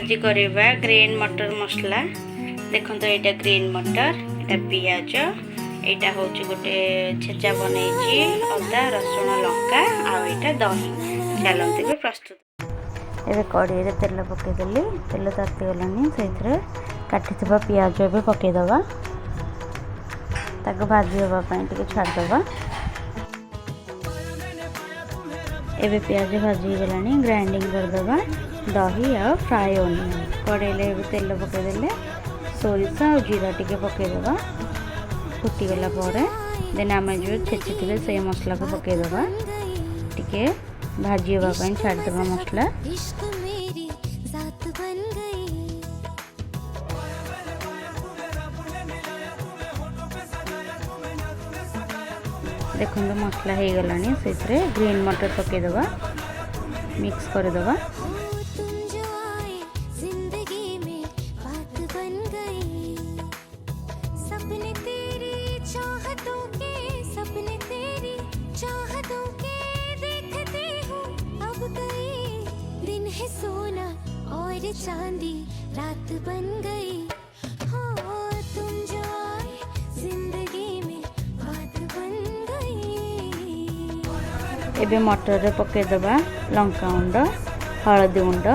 आज करवा ग्रीन मटर मसला। देखो तो यहाँ ग्रीन मटर, यहाँ पियाज, यहाँ हूँ गोटे छेचा बन अदा रसुण लंका आटा दही। चलते प्रस्तुत। ए कड़े तेल पकईदेली, तेल ताती गलानी से काटी पियाज भी पकईदबा, भाजी हाँपाई छाड़दबा। एबे प्याज भाजी गला ग्राइंडिंग करदबा दही आ फ्राए ओनियन। कड़े तेल पकईदे सोरिष आ जीरा टिके पकईदबा, फुटीगला देन आम जो छेची से मसला को पकईदबा, टिके भाजी हाँपाई छाड़दबा मसला। देखो मसला हो गलानी से ग्रीन मटर पकईदबा, मिक्स करदबा। सोना और चांदी रात बन गई हो, तुम जो आए जिंदगी में बात बन गई। एबे मटर रे पकईदबा लंका गुंड, हलदी गुंड,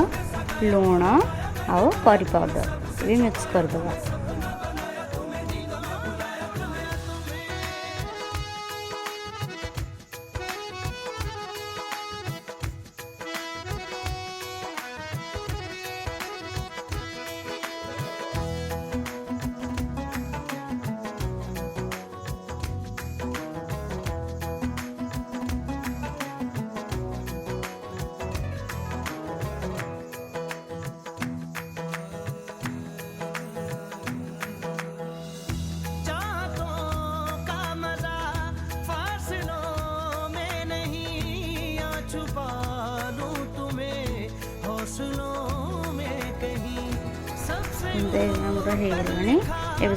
लुण आ करी पाउडर भी मिक्स करदबा।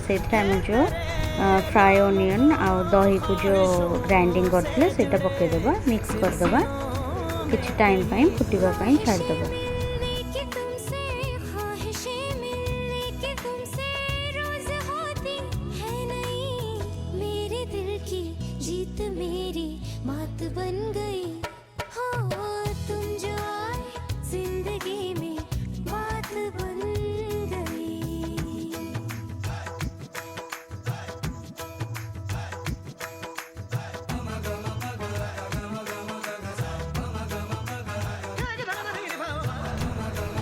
से जो फ्राए ओनियन आ दही को जो ग्राइंडिंग करते से पकईदबा, मिक्स करदबा, किछि टाइम पाई फुटिबा पाई छाड़दबा। जीत मेरी मात बन गई हो, तुम जो आए जिंदगी में बात बन गई।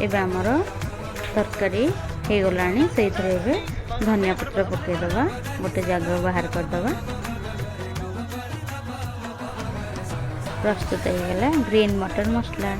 एबे आमर तरकारी हो गलानी से धनिया पत्र पकईदबा, गोटे जगह बाहर करदबा। प्रस्तुत हो गला ग्रीन मटर मसला।